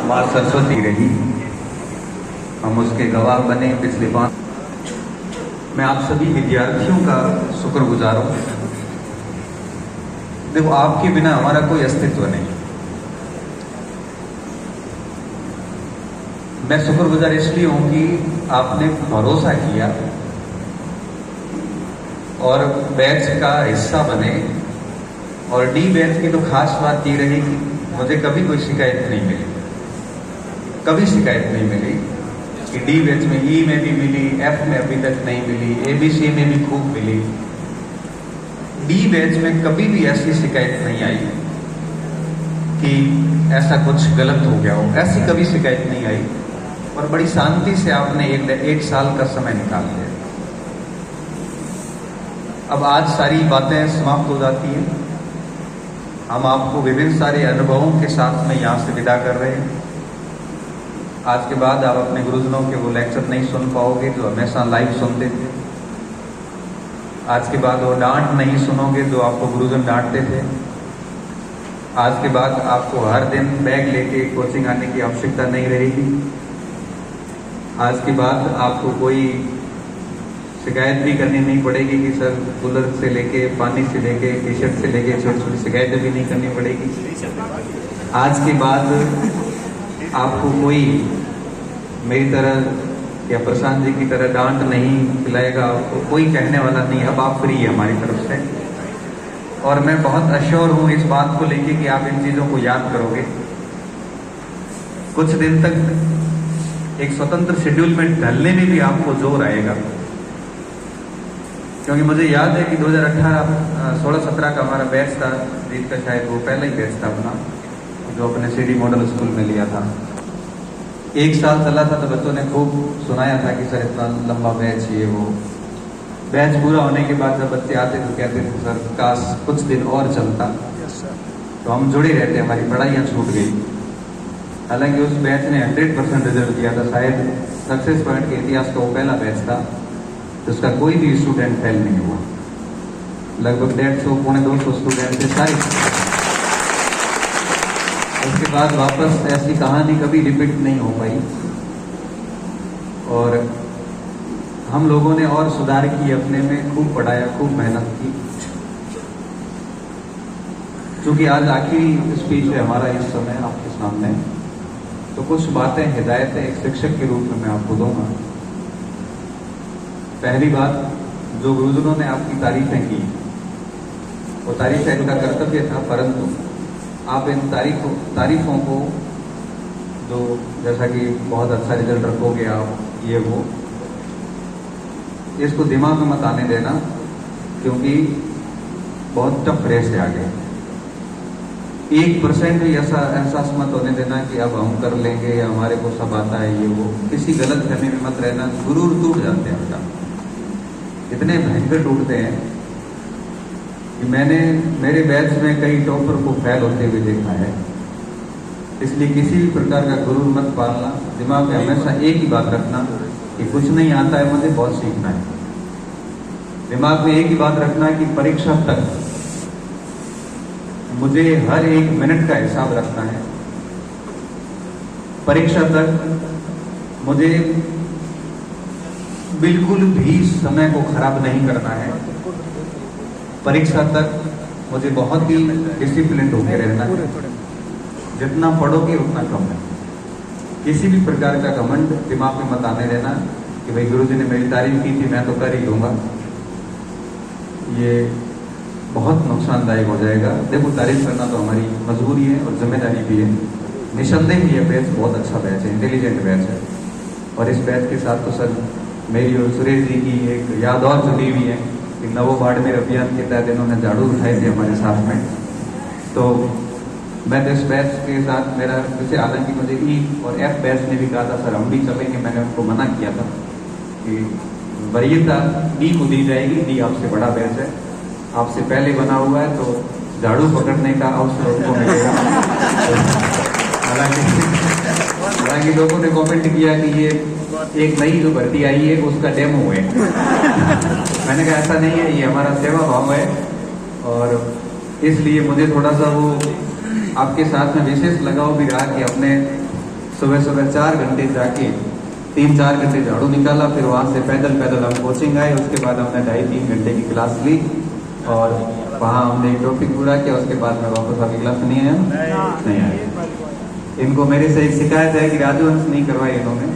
माँ सरस्वती रही, हम उसके गवाह बने पिछले 5। मैं आप सभी विद्यार्थियों का शुक्रगुजार हूँ। देखो, आपके बिना हमारा कोई अस्तित्व नहीं। मैं शुक्रगुजार इसलिए हूं कि आपने भरोसा किया और बैच का हिस्सा बने। और डी बैच की तो खास बात ये रही कि मुझे कभी कोई शिकायत नहीं मिली, कभी शिकायत नहीं मिली कि डी बैच में ई में भी मिली, एफ में अभी तक नहीं मिली, ABC में भी खूब मिली। डी बैच में कभी भी ऐसी शिकायत नहीं आई कि ऐसा कुछ गलत हो गया हो, ऐसी कभी शिकायत नहीं आई। और बड़ी शांति से आपने एक साल का समय निकाल लिया। अब आज सारी बातें समाप्त हो जाती हैं। हम आपको विभिन्न सारे अनुभवों के साथ में यहाँ से विदा कर रहे हैं। आज के बाद आप अपने गुरुजनों के वो लेक्चर नहीं सुन पाओगे जो हमेशा लाइव सुनते थे। आज के बाद वो डांट नहीं सुनोगे जो आपको गुरुजन डांटते थे। आज के बाद आपको हर दिन बैग लेके कोचिंग आने की आवश्यकता नहीं रहेगी। आज के बाद आपको कोई शिकायत भी करनी नहीं पड़ेगी कि सर कूलर से लेके, पानी से लेके, टी-शर्ट से लेके छोटी छोटी शिकायतें भी नहीं करनी पड़ेगी। आज के बाद आपको कोई मेरी तरह या प्रशांत जी की तरह डांट नहीं खिलाएगा, आपको कोई कहने वाला नहीं। अब आप फ्री है हमारी तरफ से। और मैं बहुत अश्योर हूँ इस बात को लेके कि आप इन चीज़ों को याद करोगे। कुछ दिन तक एक स्वतंत्र शेड्यूल में ढलने में भी आपको जोर आएगा, क्योंकि मुझे याद है कि 2018-16-17 का हमारा बैच था, जीत का शायद वो पहला ही बैच था अपना, जो अपने CD मॉडल स्कूल में लिया था। 1 साल चला था तो बच्चों ने खूब सुनाया था कि सर इतना लंबा बैच, ये वो। बैच पूरा होने के बाद जब बच्चे आते तो कहते थे सर काश कुछ दिन और चलता। तो हम जुड़े रहते, हमारी पढ़ाइयाँ छूट गई। हालांकि उस बैच ने 100% रिजल्ट दिया था। शायद सक्सेस पॉइंट के इतिहास का वो पहला बैच था जिसका कोई भी स्टूडेंट फेल नहीं हुआ। लगभग 150 पौने 200 स्टूडेंट थे सारे। उसके बाद वापस ऐसी कहानी कभी रिपीट नहीं हो पाई और हम लोगों ने और सुधार की, अपने में खूब पढ़ाया, खूब मेहनत की। क्योंकि आज आखिरी स्पीच है हमारा इस समय आपके सामने, तो कुछ बातें, हिदायतें एक शिक्षक के रूप में मैं आपको दूंगा। पहली बात, जो गुरुजनों ने आपकी तारीफें की, वो तारीफें इनका कर्तव्य था, परंतु आप इन तारीफों को, जो जैसा कि बहुत अच्छा रिजल्ट रखोगे आप, ये वो, इसको दिमाग में मत आने देना, क्योंकि बहुत टफ रेस है आगे। 1% भी ऐसा एहसास मत होने देना कि अब हम कर लेंगे या हमारे को सब आता है, ये वो। किसी गलत फहमी में मत रहना। गुरूर टूट जाते हैं बेटा, इतने भयंकर टूटते हैं कि मैंने मेरे बैच में कई टॉपर को फेल होते हुए देखा है। इसलिए किसी भी प्रकार का गुरूर मत पालना। दिमाग में हमेशा एक ही बात रखना कि कुछ नहीं आता है, मुझे बहुत सीखना है। दिमाग में एक ही बात रखना कि परीक्षा तक मुझे हर एक मिनट का हिसाब रखना है। परीक्षा तक मुझे बिल्कुल भी समय को खराब नहीं करना है। परीक्षा तक मुझे बहुत ही डिसिप्लिन होकर रहना है। जितना पढ़ोगे उतना कम है। किसी भी प्रकार का घमंड दिमाग में मत आने देना कि भाई गुरुजी ने मेरी तारीफ की थी, मैं तो कर ही लूंगा। ये बहुत नुकसानदायक हो जाएगा। देखो, तारीफ करना तो हमारी मजबूरी है और जिम्मेदारी भी है। निसंदेह ये बैच बहुत अच्छा बैच है, इंटेलिजेंट बैच है। और इस बैच के साथ तो सर मेरी और सुरेश जी की एक याद और जुड़ी हुई है कि नवो बाड़मेर अभियान के तहत इन्होंने झाड़ू उठाए थे हमारे साथ में। तो मैं तो इस बैच के साथ मेरा जैसे, हालांकि मुझे ई और एफ बैच ने भी कहा था सर हम भी चलेंगे, मैंने उनको मना किया था कि वरीयता डी को दी जाएगी, डी आपसे बड़ा बैच है, आपसे पहले बना हुआ है, तो झाड़ू पकड़ने का अवसर उनको मिलेगा। हालांकि लोगों ने कमेंट किया कि ये एक नई जो भर्ती आई है उसका डेमो है। मैंने कहा ऐसा नहीं है, ये हमारा सेवा भाव है और इसलिए मुझे थोड़ा सा वो आपके साथ में विशेष लगाव भी रहा कि अपने सुबह सुबह 4 घंटे जाके 3-4 घंटे झाड़ू निकाला, फिर वहाँ से पैदल पैदल हम कोचिंग आए। उसके बाद हमने 2.5-3 घंटे की क्लास ली और वहाँ हमने एक टॉपिक पूरा किया। उसके बाद मैं वापस आपकी क्लास नहीं आया, नहीं आया। इनको मेरे से एक शिकायत है कि राजवंश नहीं करवाई इन्होंने।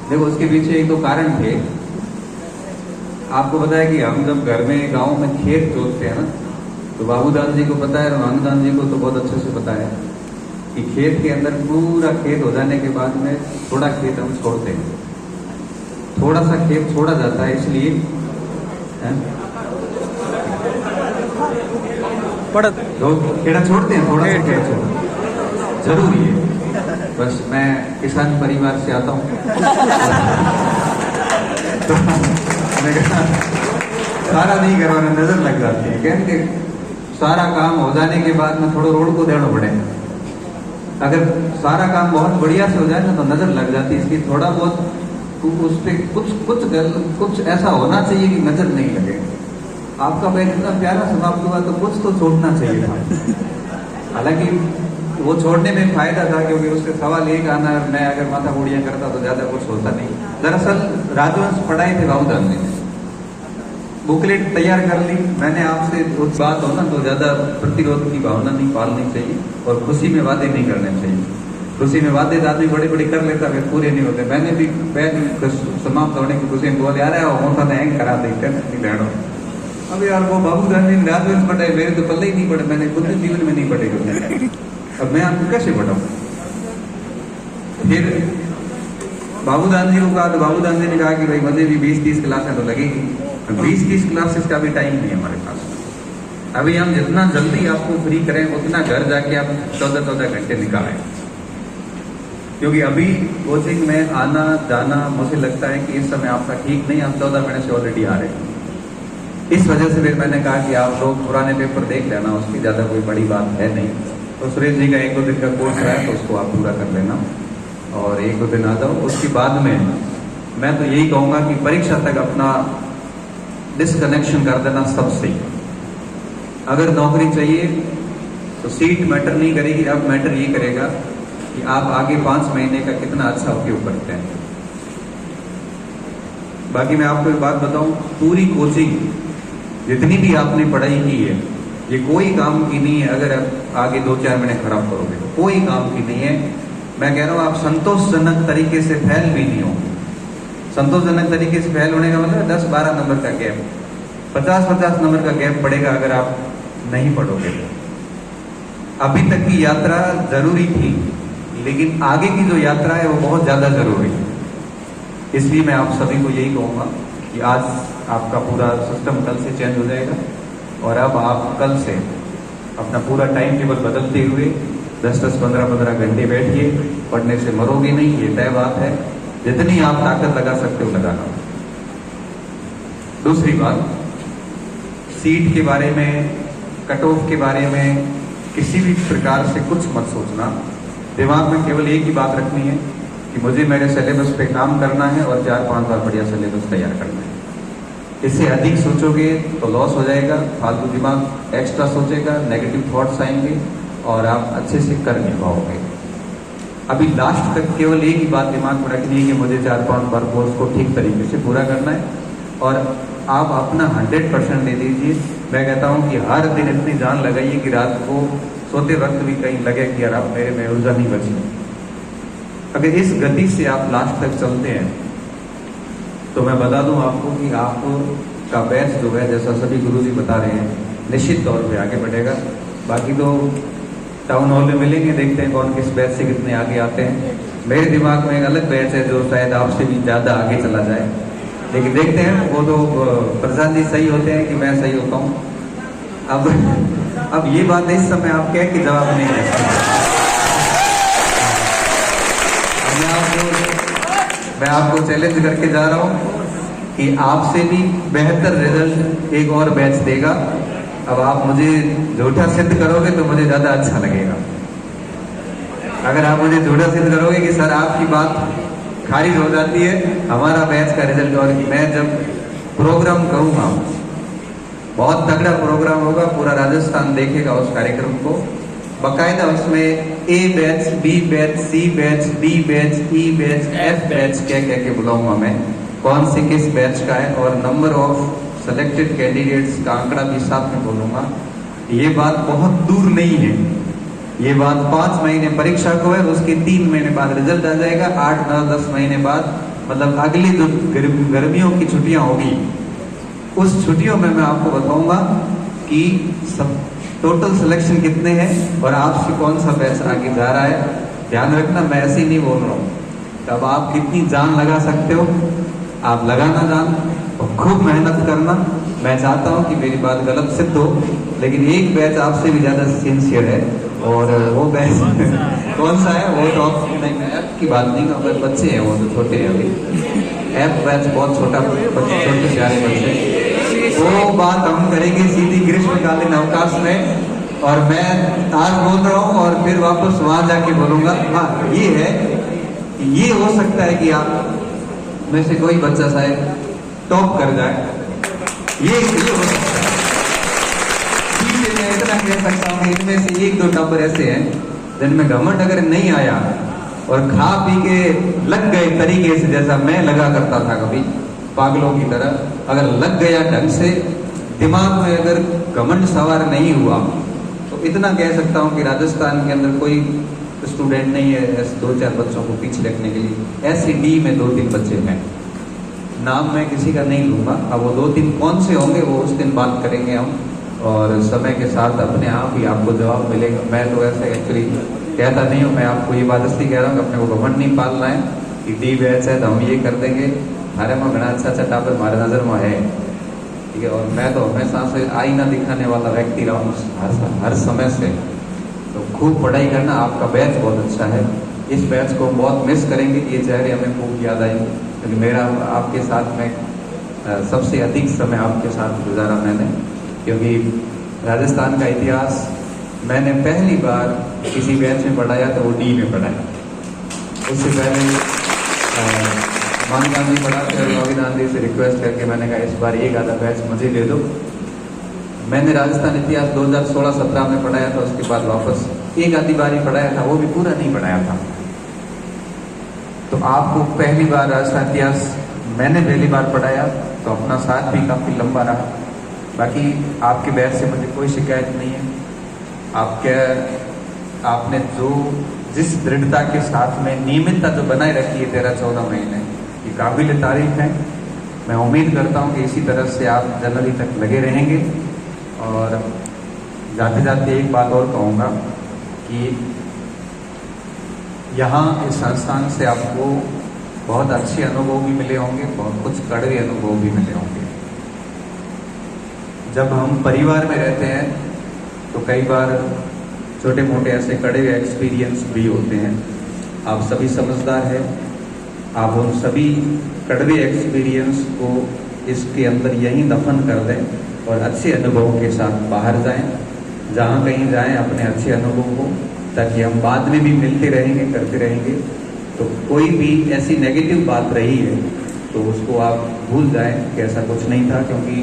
देखो उसके पीछे एक दो कारण थे। आपको पता है कि हम जब घर में गाँव में खेत जोतते हैं ना, तो बाबूदान जी को पता है, रामानुदान जी को तो बहुत अच्छे से पता है कि खेत के अंदर पूरा खेत हो जाने के बाद में थोड़ा खेत हम छोड़ते हैं। थोड़ा सा खेत छोड़ा जाता है इसलिए लोग खेड़ा छोड़ते हैं, थोड़ा सा खेत छोड़ते हैं, जरूरी है। बस मैं किसान परिवार से आता हूँ तो मैं सारा नहीं करवाना, नजर लग जाती है। क्योंकि सारा काम हो जाने के बाद में थोड़ा रोड को देना पड़े। अगर सारा काम बहुत बढ़िया से हो जाए ना तो नजर लग जाती है। इसलिए थोड़ा बहुत उस पर कुछ ऐसा होना चाहिए कि नजर नहीं लगे। आपका बैग इतना प्यारा समाप्त हुआ तो कुछ तो छोड़ना चाहिए था। हालांकि वो छोड़ने में फायदा था, क्योंकि उससे सवाल एक आना, मैं अगर माथा मुड़िया करता तो ज्यादा कुछ होता नहीं। दरअसल राजवंश पढ़ाई थे बाबूदान ने, बुकलेट तैयार कर ली। मैंने आपसे कुछ बात हो ना तो ज्यादा प्रतिरोध की भावना नहीं पालनी चाहिए और खुशी में वादे नहीं करने चाहिए। खुशी में वादे आदमी बड़े बड़े कर लेता फिर पूरे नहीं होते। मैंने भी बैग समाप्त होने की खुशी में बोले, अरे मोटा तो हैंग करा देते। अब यार वो बाबूदान ने राजवंश पढ़ाए, मेरे तो पल्ले ही नहीं पढ़े, मैंने खुद जीवन में नहीं पढ़े। अब मैं आपको कैसे पढ़ाऊं? फिर बाबूदान जी को कहा तो बाबूदान जी ने कहा कि भाई मुझे भी 20-30 क्लासें तो लगेगी। 20-30 क्लासेस का भी टाइम नहीं है हमारे पास। अभी हम जितना जल्दी आपको फ्री करें उतना घर जाके आप 14-14 घंटे निकालें, क्योंकि अभी कोचिंग में आना जाना मुझे लगता है कि इस समय आपका ठीक नहीं। आप 14 महीने से ऑलरेडी आ रहे हैं। इस वजह से फिर मैंने कहा कि आप लोग पुराने पेपर देख लेना, उसकी ज़्यादा कोई बड़ी बात है नहीं। तो सुरेश जी का 1-2 दिन का कोर्स रहा है तो उसको आप पूरा कर लेना और 1-2 दिन आ जाओ। उसके बाद में मैं तो यही कहूँगा कि परीक्षा तक अपना डिसकनेक्शन कर देना सबसे। अगर नौकरी चाहिए तो सीट मैटर नहीं करेगी, अब मैटर ये करेगा कि आप आगे 5 महीने का कितना अच्छा उपयोग करते हैं। बाकी मैं आपको एक बात बताऊं, पूरी कोचिंग जितनी भी आपने पढ़ाई की है ये कोई काम की नहीं है। अगर आप आगे 2-4 महीने खराब करोगे तो कोई काम की नहीं है। मैं कह रहा हूँ आप संतोषजनक तरीके से फेल भी नहीं होंगे। संतोषजनक तरीके से फेल होने का मतलब 10-12 नंबर का गैप, 50-50 नंबर का गैप पड़ेगा अगर आप नहीं पढ़ोगे। अभी तक की यात्रा जरूरी थी, लेकिन आगे की जो यात्रा है वो बहुत ज्यादा जरूरी है। इसलिए मैं आप सभी को यही कहूँगा कि आज आपका पूरा सिस्टम कल से चेंज हो जाएगा और अब आप कल से अपना पूरा टाइम टेबल बदलते हुए 10-10, 15-15 घंटे बैठिए। पढ़ने से मरोगे नहीं, ये तय बात है। जितनी आप ताकत लगा सकते हो लगाना। दूसरी बात, सीट के बारे में, कट ऑफ के बारे में किसी भी प्रकार से कुछ मत सोचना। दिमाग में केवल एक ही बात रखनी है कि मुझे मेरे सिलेबस पे काम करना है और 4-5 बार बढ़िया सिलेबस तैयार करना है। इससे अधिक सोचोगे तो लॉस हो जाएगा, फालतू दिमाग एक्स्ट्रा सोचेगा, नेगेटिव थॉट्स आएंगे और आप अच्छे से कर नहीं पाओगे। अभी लास्ट तक केवल एक ही बात दिमाग में रखनी है कि मुझे 4-5 बार कोर्स को ठीक तरीके से पूरा करना है और आप अपना 100% दे दीजिए। मैं कहता हूँ कि हर दिन इतनी जान लगाइए कि रात को सोते वक्त भी कहीं लगे कि यार आप मेरे में ऊर्जा नहीं बची। अगर इस गति से आप लास्ट तक चलते हैं तो मैं बता दूं आपको कि आपका बैच जो है, जैसा सभी गुरुजी बता रहे हैं, निश्चित तौर पे आगे बढ़ेगा। बाकी तो टाउन हॉल में मिलेंगे, देखते हैं कौन किस बैच से कितने आगे आते हैं। मेरे दिमाग में एक अलग बैच है जो शायद आपसे भी ज़्यादा आगे चला जाए, लेकिन देखते हैं। वो तो प्रसाद जी सही होते हैं कि मैं सही होता हूँ। अब ये बात इस समय आप कह के जवाब नहीं दे सकते। मैं आपको चैलेंज करके जा रहा हूँ कि आपसे भी बेहतर रिजल्ट एक और बैच देगा। अब आप मुझे झूठा सिद्ध करोगे तो मुझे ज़्यादा अच्छा लगेगा। अगर आप मुझे झूठा सिद्ध करोगे कि सर आपकी बात खारिज हो जाती है, हमारा बैच का रिजल्ट, और मैं जब प्रोग्राम करूँगा बहुत तगड़ा प्रोग्राम होगा, पूरा राजस्थान देखेगा उस कार्यक्रम को, बाकायदा उसमें ए बैच, बी बैच, सी बैच, डी बैच, ई बैच, एफ बैच कह के बुलाऊंगा मैं, कौन से किस बैच का है, और नंबर ऑफ सेलेक्टेड कैंडिडेट्स का आंकड़ा भी साथ में बोलूंगा। ये बात बहुत दूर नहीं है, ये बात 5 महीने परीक्षा को है, उसके 3 महीने बाद रिजल्ट आ जाएगा, 8, 9, 10 महीने बाद, मतलब अगली जो गर्मियों की छुट्टियां होगी, उस छुट्टियों में मैं आपको बताऊंगा कि सब टोटल सिलेक्शन कितने हैं और आपसे कौन सा बैच आगे जा रहा है। ध्यान रखना, मैं ऐसे ही नहीं बोल रहा हूँ। तब आप कितनी जान लगा सकते हो, आप लगाना जान और खूब मेहनत करना। मैं चाहता हूँ कि मेरी बात गलत सिद्ध हो, लेकिन एक बैच आपसे भी ज़्यादा सिंसियर है, और वो बैच कौन सा है वो तो ऐप की बात नहीं कर, बच्चे हैं वो तो छोटे हैं अभी। ऐप बैच बहुत छोटा, छोटे प्यारे बच्चे, वो बात हम करेंगे सीधी ग्रीष्मकालीन अवकाश में। और मैं आज बोल रहा हूँ और फिर वापस वहां जाके बोलूंगा। हाँ, ये है कि ये हो सकता है कि आप में से कोई बच्चा शायद टॉप कर जाए, ये हो सकता है। मैं इतना कह सकता हूँ कि इनमें से 1-2 टॉपर ऐसे हैं जिनमें घमंड अगर नहीं आया और खा पी के लग गए तरीके से, जैसा मैं लगा करता था कभी पागलों की तरह, अगर लग गया ढंग से, दिमाग में अगर घमंड सवार नहीं हुआ, तो इतना कह सकता हूँ कि राजस्थान के अंदर कोई स्टूडेंट नहीं है ऐसे 2-4 बच्चों को पीछे रखने के लिए। ऐसे डी में 2-3 बच्चे हैं, नाम मैं किसी का नहीं लूंगा। अब वो 2-3 कौन से होंगे वो उस दिन बात करेंगे हम, और समय के साथ अपने आप ही आपको जवाब मिलेगा। मैं तो ऐसे एक्चुअली कहता नहीं हूँ, मैं आपको ये बात इसलिए कह रहा हूँ कि अपने को घमंड नहीं पालना है कि डी बैच है तो हम ये कर देंगे। अरे मैं बड़ा अच्छा टापर हमारे नज़र में है, ठीक है। और मैं तो हमेशा से आईना दिखाने वाला व्यक्ति रहा हूँ हर समय से। तो खूब पढ़ाई करना, आपका बैच बहुत अच्छा है, इस बैच को बहुत मिस करेंगे। ये चेहरे हमें खूब याद आएंगे, क्योंकि मेरा आपके साथ में सबसे अधिक समय आपके साथ गुजारा मैंने, क्योंकि राजस्थान का इतिहास मैंने पहली बार किसी बैच में पढ़ाया तो वो डी में पढ़ाया। उससे पहले मान गांधी पढ़ाते और रवि गांधी से रिक्वेस्ट करके मैंने कहा इस बार एक आधा बैच मुझे दे दो। मैंने राजस्थान इतिहास 2016-17 में पढ़ाया था, उसके बाद वापस एक आधी बार ही पढ़ाया था, वो भी पूरा नहीं पढ़ाया था। तो आपको पहली बार राजस्थान इतिहास मैंने पहली बार पढ़ाया, तो अपना साथ भी काफ़ी लंबा रहा। बाकी आपके बैच से मुझे कोई शिकायत नहीं है। आपने जिस दृढ़ता के साथ में नियमितता जो बनाए रखी है 13-14 महीने, ये काबिल तारीफ है। मैं उम्मीद करता हूँ कि इसी तरह से आप जनवरी तक लगे रहेंगे। और जाते जाते एक बात और कहूँगा कि यहाँ इस संस्थान से आपको बहुत अच्छे अनुभव भी मिले होंगे, बहुत कुछ कड़वे अनुभव भी मिले होंगे। जब हम परिवार में रहते हैं तो कई बार छोटे मोटे ऐसे कड़वे एक्सपीरियंस भी होते हैं। आप सभी समझदार हैं, आप उन सभी कड़वे एक्सपीरियंस को इसके अंदर यहीं दफन कर दें और अच्छे अनुभवों के साथ बाहर जाएं। जहाँ कहीं जाएं अपने अच्छे अनुभव को, ताकि हम बाद में भी मिलते रहेंगे, करते रहेंगे। तो कोई भी ऐसी नेगेटिव बात रही है तो उसको आप भूल जाएं कि ऐसा कुछ नहीं था, क्योंकि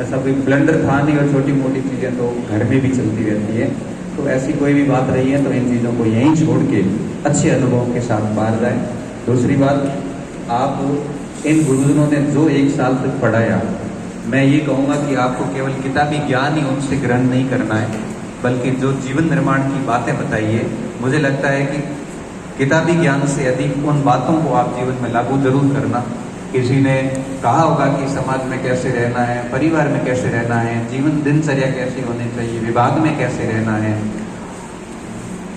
ऐसा कोई ब्लंडर था नहीं, और छोटी मोटी चीज़ें तो घर में भी चलती रहती है। तो ऐसी कोई भी बात रही है तो इन चीज़ों को यहीं छोड़ के अच्छे अनुभवों के साथ बाहर जाएं। दूसरी बात, आप इन गुरुजनों ने जो 1 साल तक पढ़ाया, मैं ये कहूँगा कि आपको केवल किताबी ज्ञान ही उनसे ग्रहण नहीं करना है, बल्कि जो जीवन निर्माण की बातें बताई है, मुझे लगता है कि किताबी ज्ञान से अधिक उन बातों को आप जीवन में लागू जरूर करना। किसी ने कहा होगा कि समाज में कैसे रहना है, परिवार में कैसे रहना है, जीवन दिनचर्या कैसी होनी चाहिए, विभाग में कैसे रहना है,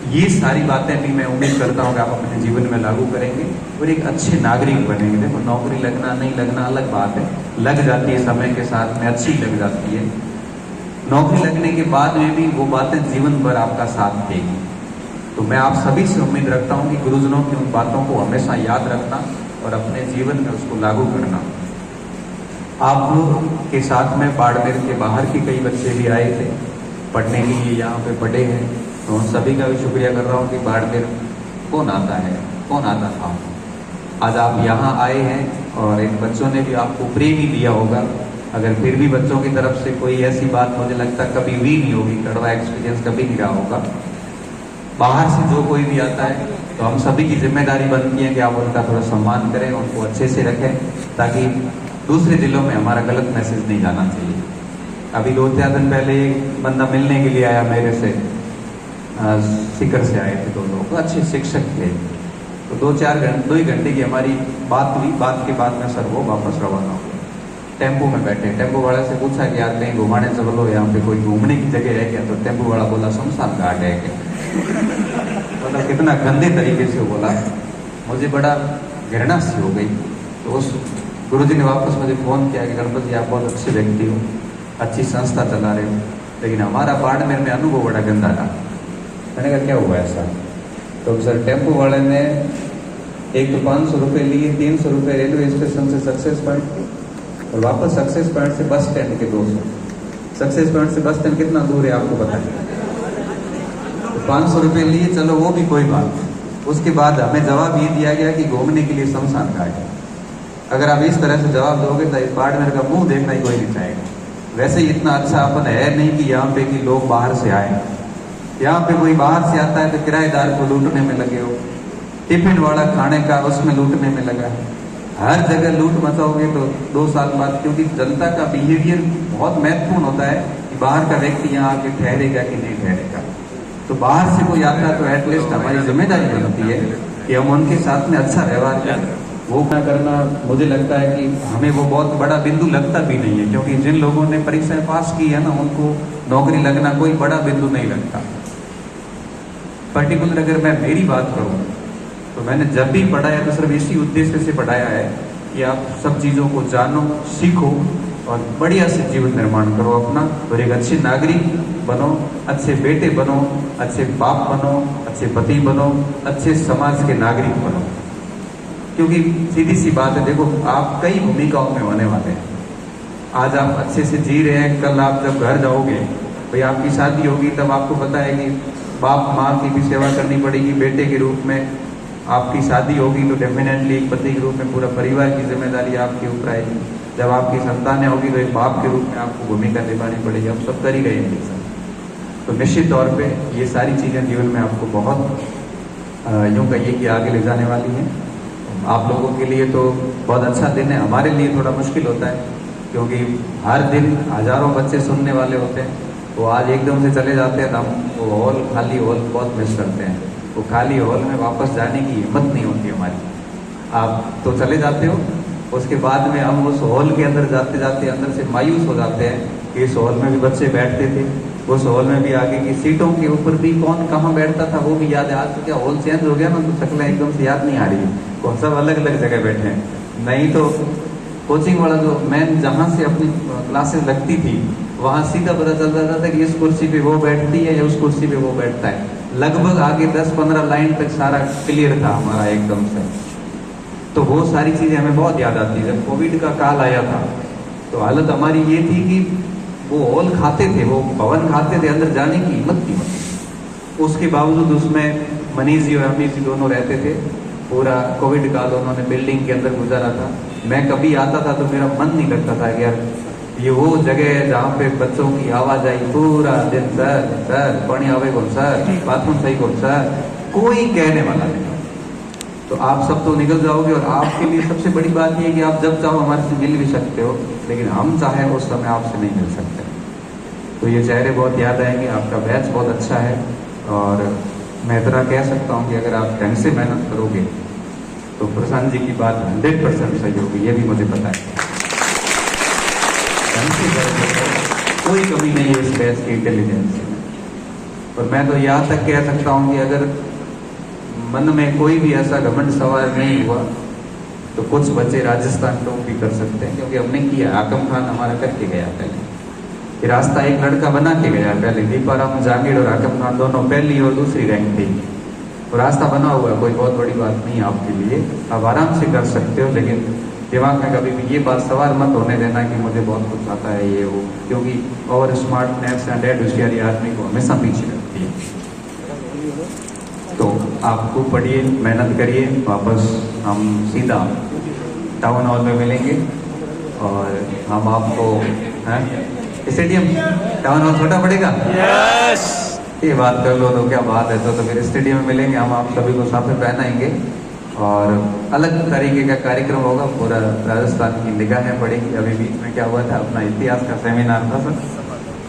ये सारी बातें भी मैं उम्मीद करता हूँ कि आप अपने जीवन में लागू करेंगे और एक अच्छे नागरिक बनेंगे। देखो, नौकरी लगना नहीं लगना अलग बात है, लग जाती है समय के साथ में, अच्छी लग जाती है। नौकरी लगने के बाद में भी वो बातें जीवन भर आपका साथ देगी। तो मैं आप सभी से उम्मीद रखता हूँ कि गुरुजनों की उन बातों को हमेशा याद रखना और अपने जीवन में उसको लागू करना। आप के साथ में बाड़मेर के बाहर के कई बच्चे भी आए थे पढ़ने के लिए, यहाँ पे पढ़े हैं, तो उन सभी का भी शुक्रिया कर रहा हूँ कि बाड़मेर कौन आता है, कौन आता था। आज आप यहाँ आए हैं और इन बच्चों ने भी आपको प्रेम ही दिया होगा। अगर फिर भी बच्चों की तरफ से कोई ऐसी बात मुझे लगता कभी भी नहीं होगी, कड़वा एक्सपीरियंस कभी नहीं रहा होगा, बाहर से जो कोई भी आता है तो हम सभी की जिम्मेदारी बनती है कि आप उनका थोड़ा सम्मान करें, उनको अच्छे से रखें, ताकि दूसरे दिलों में हमारा गलत मैसेज नहीं जाना चाहिए। अभी 2-4 दिन पहले एक बंदा मिलने के लिए आया मेरे से, सीकर से आए थे 2 लोग, अच्छे शिक्षक थे। तो 2 ही घंटे की हमारी बात हुई। बात के बाद में सर वो वापस रवाना हो गए। टेम्पो में बैठे, टेम्पो वाले से पूछा कि यार कहीं घुमाने चलो, यहाँ पे कोई घूमने की जगह है क्या? तो टेम्पो वाला बोला शमशान घाट है क्या। मतलब कितना गंदे तरीके से बोला, मुझे बड़ा घृणा सी हो गई। तो उस गुरुजी ने वापस मुझे फ़ोन किया कि गणपत जी आप बहुत अच्छे व्यक्ति हो, अच्छी संस्था चला रहे हो, लेकिन हमारा बाड़मेर में अनुभव बड़ा गंदा रहा। मैंने कहा क्या हुआ ऐसा? तो सर टेम्पो वाले ने एक तो 500 रुपये लिए, 300 रुपये रेलवे स्टेशन से सक्सेस पॉइंट के, और वापस सक्सेस पॉइंट से बस स्टैंड के 200। सक्सेस पॉइंट से बस स्टैंड कितना दूर है आपको बताइए? तो 500 रुपये लिए, चलो वो भी कोई बात। उसके बाद हमें जवाब ये दिया गया कि घूमने के लिए शमशान घाट है। अगर आप इस तरह से जवाब दोगे तो इस बाड़मेर का मुंह देखना ही कोई नहीं चाहेगा। वैसे ही इतना अच्छा अपन है नहीं कि यहाँ पे कि लोग बाहर से आए। यहाँ पे कोई बाहर से आता है तो किराएदार को लूटने में लगे हो, टिफिन वाला खाने का उसमें लूटने में लगा है। हर जगह लूट मचाओगे तो 2 साल बाद, क्योंकि जनता का बिहेवियर बहुत महत्वपूर्ण होता है कि बाहर का व्यक्ति यहाँ आके ठहरेगा कि नहीं ठहरेगा। तो बाहर से कोई आता है तो एटलीस्ट हमारी जिम्मेदारी बनती है कि हम उनके साथ में अच्छा व्यवहार करें। वो क्या करना, मुझे लगता है कि हमें वो बहुत बड़ा बिंदु लगता भी नहीं है, क्योंकि जिन लोगों ने परीक्षाएं पास की है ना, उनको नौकरी लगना कोई बड़ा बिंदु नहीं लगता। पर्टिकुलर अगर मैं मेरी बात करूँ तो मैंने जब भी पढ़ाया तो सिर्फ इसी उद्देश्य से पढ़ाया है कि आप सब चीज़ों को जानो, सीखो और बढ़िया से जीवन निर्माण करो अपना, और एक अच्छे नागरिक बनो, अच्छे बेटे बनो, अच्छे बाप बनो, अच्छे पति बनो, अच्छे समाज के नागरिक बनो। क्योंकि सीधी सी बात है, देखो आप कई भूमिकाओं में होने वाले हैं। आज आप अच्छे से जी रहे हैं, कल आप जब घर जाओगे, भाई आपकी शादी होगी तब आपको पता है कि बाप माँ की भी सेवा करनी पड़ेगी बेटे के रूप में। आपकी शादी होगी तो डेफिनेटली एक पति के रूप में पूरा परिवार की जिम्मेदारी आपके ऊपर आएगी। जब आपकी संतानें होगी तो एक बाप के रूप में आपको भूमिका निभानी पड़ेगी। हम सब कर ही रहे हैं सर। तो निश्चित तौर पे ये सारी चीज़ें जीवन में आपको बहुत यूँ कहिए कि आगे ले जाने वाली हैं। आप लोगों के लिए तो बहुत अच्छा दिन है, हमारे लिए थोड़ा मुश्किल होता है, क्योंकि हर दिन हज़ारों बच्चे सुनने वाले होते हैं। वो आज एकदम से चले जाते हैं तो हम वो हॉल, खाली हॉल बहुत मिस करते हैं। वो खाली हॉल में वापस जाने की हिम्मत नहीं होती हमारी। आप तो चले जाते हो, उसके बाद में हम उस हॉल के अंदर जाते जाते अंदर से मायूस हो जाते हैं कि इस हॉल में भी बच्चे बैठते थे, उस हॉल में भी आगे की सीटों के ऊपर भी कौन कहाँ बैठता था वो भी याद है। आज तो क्या हॉल चेंज हो गया ना, तो शक्लें एकदम से याद नहीं आ रही है, कौन सब अलग अलग जगह बैठे हैं। नहीं तो कोचिंग वाला जो मैम जहाँ से अपनी क्लासेस लगती थी वहाँ सीधा पता चल जाता था कि इस कुर्सी पे वो बैठती है या उस कुर्सी पे वो बैठता है। लगभग आगे 10-15 लाइन तक सारा क्लियर था हमारा एकदम से। तो वो सारी चीज़ें हमें बहुत याद आती है। जब कोविड का काल आया था तो हालत हमारी ये थी कि वो हॉल खाते थे, वो भवन खाते थे, अंदर जाने की हिम्मत नहीं होती। उसके बावजूद उसमें मनीष जी और अमीर जी दोनों रहते थे। पूरा कोविड काल उन्होंने बिल्डिंग के अंदर गुजारा था। मैं कभी आता था तो मेरा मन नहीं लगता था कि यार ये वो जगह है जहाँ पे बच्चों की आवाज़ आई पूरा दिन, सर सर पानी आवे कौन सर, बाथरूम सही कौन सर, कोई कहने वाला नहीं। तो आप सब तो निकल जाओगे, और आपके लिए सबसे बड़ी बात ये है कि आप जब चाहो हमारे से मिल भी सकते हो, लेकिन हम चाहे उस समय आपसे नहीं मिल सकते। तो ये चेहरे बहुत याद आएंगे। आपका बैच बहुत अच्छा है, और मैं इतना कह सकता हूँ कि अगर आप ढंग से मेहनत करोगे तो प्रशांत जी की बात 100% सही होगी, ये भी मुझे पता है। ढंग से कोई कमी नहीं है इस बैच की इंटेलिजेंस में। और मैं तो यहाँ तक कह सकता हूँ कि अगर मन में कोई भी ऐसा घमंड सवार नहीं हुआ तो कुछ बच्चे राजस्थान टॉप भी कर सकते हैं, क्योंकि हमने किया। आकम खान हमारा करके गया पहले, ये रास्ता एक लड़का बना के गया पहले। दीपाराम जांगीड़ और आकम खान दोनों पहली और दूसरी रैंक थी। तो रास्ता बना हुआ, कोई बहुत बड़ी बात नहीं आपके लिए, आप आराम से कर सकते हो। लेकिन दिमाग में कभी भी ये बात सवार मत होने देना कि मुझे बहुत कुछ आता है ये वो, क्योंकि ओवर स्मार्टनेस एंड डेड होशियारी आदमी को हमेशा पीछे रखती है। तो आप खूब पढ़िए, मेहनत करिए। वापस हम सीधा टाउन हॉल में मिलेंगे और हम आपको स्टेडियम टाउन हॉल छोटा पड़ेगा। यस ये बात कर लो तो क्या बात है। तो फिर स्टेडियम में मिलेंगे हम, आप सभी को साफे पहनाएंगे और अलग तरीके का कार्यक्रम होगा। पूरा राजस्थान की निगाहें पड़ेगी। अभी बीच में क्या हुआ था, अपना इतिहास का सेमिनार था सर,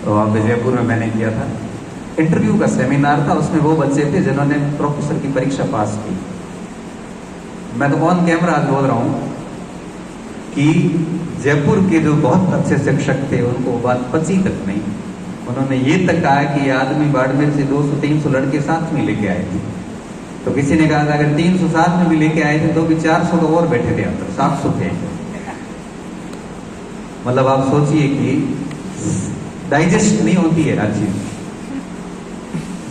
तो वहाँ पे जयपुर में मैंने किया था। इंटरव्यू का सेमिनार था, उसमें वो बच्चे थे जिन्होंने प्रोफेसर की परीक्षा पास की। मैं तो ऑन कैमरा आज बोल रहा हूँ कि जयपुर के जो बहुत अच्छे शिक्षक थे उनको वो बात पची तक नहीं। उन्होंने ये तक कहा कि ये आदमी बाड़मेर से 200-300 लड़के साथ में लेके आए थे। तो किसी ने कहा था अगर 300 साथ में भी लेके आए थे तो भी 400 तो और बैठे थे अंदर, 700 थे। मतलब आप सोचिए कि डाइजेस्ट नहीं होती है हर चीज।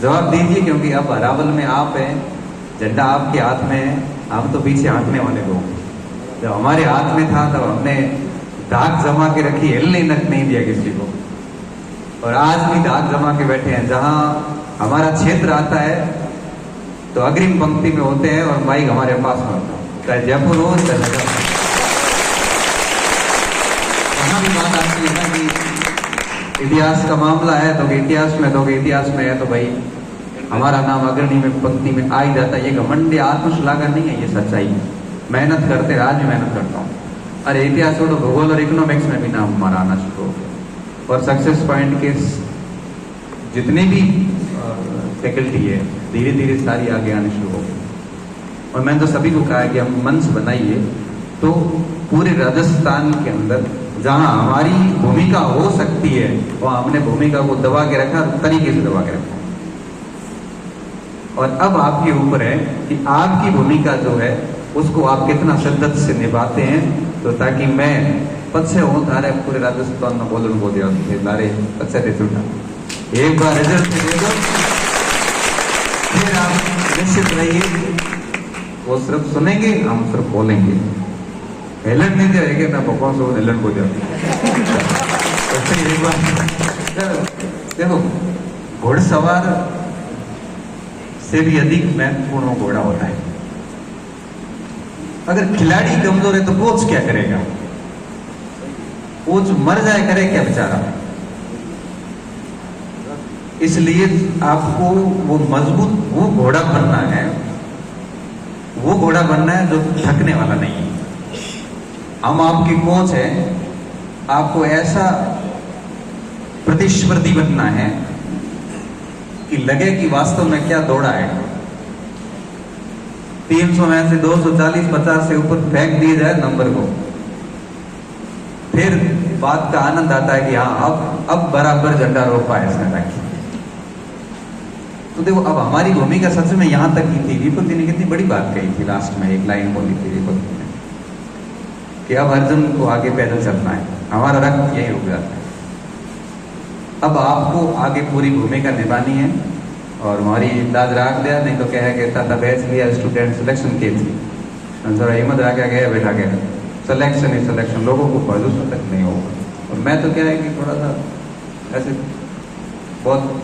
जवाब दीजिए, क्योंकि अब अरावल में आप हैं, झंडा आपके हाथ में है, हम तो पीछे हटने वाले लोग। जब हमारे हाथ में था तब हमने धाक जमा के रखी, हिलने तक नहीं दिया किसी को। और आज भी धाक जमा के बैठे हैं। जहां हमारा क्षेत्र आता है तो अग्रिम पंक्ति में होते हैं और माइक हमारे पास में होता है, चाहे जयपुर हो चाहे नगर। वहां भी बात आती है ना कि इतिहास का मामला है तो इतिहास में दोगे, इतिहास में है तो भाई हमारा नाम अग्रणी में पंक्ति में आ ही जाता है। ये घमंड आत्मश्लाघा नहीं है, ये सच्चाई। मेहनत करते, आज भी मेहनत करता हूँ। अरे इतिहास छोड़ो, भूगोल और इकोनॉमिक्स में भी नाम हमारा आना शुरू हो गया। और सक्सेस पॉइंट के जितने भी फैकल्टी है धीरे धीरे सारी आगे आने शुरू हो गई। और मैंने तो सभी को कहा है कि हम मंच बनाइए तो पूरे राजस्थान के अंदर जहां हमारी भूमिका हो सकती है वहां हमने भूमिका को दबा के रखा, तरीके से दबा के रखा। और अब आपके ऊपर है कि आपकी भूमिका जो है उसको आप कितना शिद्दत से निभाते हैं। तो ताकि मैं पछे हूँ तारे पूरे राजस्थान में बोलन को दिया तारे पछे दे छूटा। एक बार रिजल्ट दे दो, फिर आप निश्चित रहिए वो सिर्फ सुनेंगे, हम सिर्फ बोलेंगे। हेलन नहीं जाएंगे ना भगवान से हेलन को जाए। एक बार देखो, घोड़सवार से भी अधिक महत्वपूर्ण घोड़ा होता है। अगर खिलाड़ी कमजोर है तो कोच क्या करेगा? कोच मर जाए, करे क्या बेचारा? इसलिए आपको वो मजबूत वो घोड़ा बनना है, वो घोड़ा बनना है जो थकने वाला नहीं है। हम आपके कोच हैं, आपको ऐसा प्रतिस्पर्धी बनना है कि लगे कि वास्तव में क्या दौड़ा है। 300 में से 240-50 से ऊपर फेंक दिए जाए नंबर को, फिर बात का आनंद आता है कि हाँ अब बराबर झंडा रोका है इसने ताकि। तो देखो, अब हमारी भूमिका सच में यहां तक की थी। विपुल जी ने कितनी बड़ी बात कही थी, लास्ट में एक लाइन बोली थी विपुल जी ने कि अब अर्जुन को आगे पैदल चलना है, हमारा रक्त यही रुक जाता है। अब आपको आगे पूरी भूमिका निभानी है और हमारी दाद राख दिया, नहीं तो कह कहता था बैच लिया स्टूडेंट सिलेक्शन के थी, जरा हिम्मत रखा गया बैठा गया सिलेक्शन ही सिलेक्शन, लोगों को प्रदूषण तक नहीं होगा। और मैं तो क्या है कि थोड़ा सा ऐसे बहुत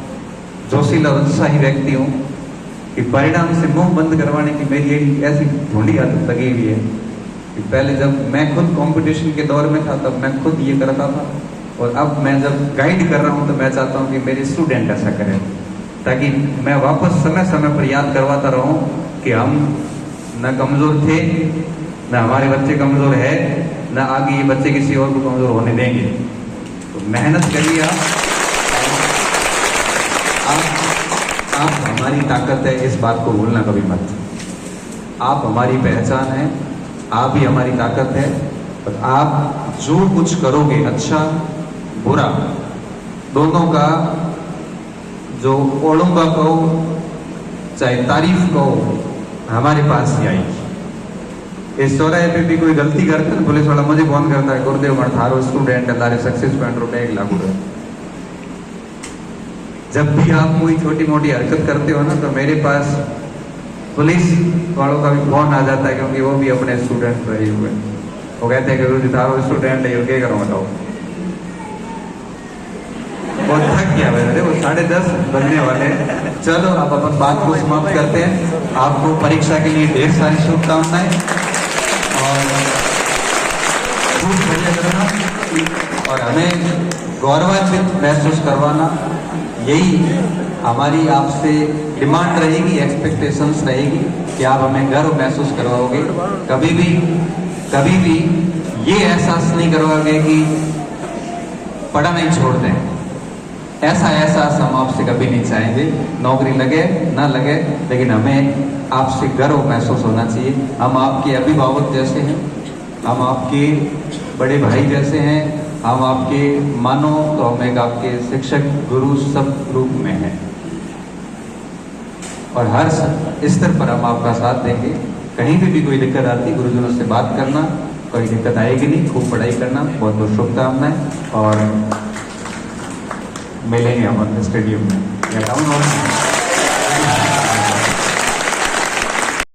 जोशीला उत्साही व्यक्ति हूँ कि परिणाम से मुंह बंद करवाने की मेरी एक ऐसी ढूंढी आदत लगी हुई है कि पहले जब मैं खुद कंपटीशन के दौर में था तब मैं खुद ये करता था, और अब मैं जब गाइड कर रहा हूँ तो मैं चाहता हूँ कि मेरे स्टूडेंट ऐसा करें, ताकि मैं वापस समय समय पर याद करवाता रहूं कि हम न कमजोर थे, न हमारे बच्चे कमजोर है, न आगे ये बच्चे किसी और को कमजोर होने देंगे। तो मेहनत करिए आप हमारी ताकत है, इस बात को भूलना कभी मत। आप हमारी पहचान है, आप ही हमारी ताकत है। और आप जो कुछ करोगे, अच्छा बुरा दोनों का, जो ओलंबा कहो चाहे तारीफ कहो, हमारे पास ही आएगी। इस चौराहे पे भी कोई गलती करते है, पुलिस वाला मुझे फोन करता है, गुरुदेव मठ थारो स्टूडेंट है, तारे सक्सेस पॉइंट रुपए 1 लाख रुपए। जब भी आप कोई छोटी मोटी हरकत करते हो ना, तो मेरे पास पुलिस वालों का भी फोन आ जाता है, क्योंकि वो भी अपने स्टूडेंट रहे हुए। वो कहते हैं कि गुरु जी थारो स्टूडेंट है, क्या करो बताओ। वो थक गया वैसे, वो 10:30 बजने वाले। चलो अब अपन बात को समाप्त करते हैं। आपको परीक्षा के लिए ढेर सारी शुभकामनाएं और खूब बढ़िया करना। और हमें गौरवान्वित महसूस करवाना, यही हमारी आपसे डिमांड रहेगी, एक्सपेक्टेशंस रहेगी कि आप हमें गर्व महसूस करवाओगे। कभी भी ये एहसास नहीं करवाओगे कि पढ़ा नहीं छोड़ दें। ऐसा एहसास हम आपसे कभी नहीं चाहेंगे। नौकरी लगे ना लगे, लेकिन हमें आपसे गर्व महसूस होना चाहिए। हम आपके अभिभावक जैसे हैं, हम आपके बड़े भाई जैसे हैं, हम आपके मानो तो हम एक आपके शिक्षक गुरु सब रूप में हैं, और हर स्तर पर हम आपका साथ देंगे। कहीं भी कोई दिक्कत आती, गुरुजनों से बात करना, कोई दिक्कत आएगी नहीं। खूब पढ़ाई करना, बहुत बहुत शुभकामनाएं, और मिलेंगे हम स्टेडियम में या टाउन हॉल में।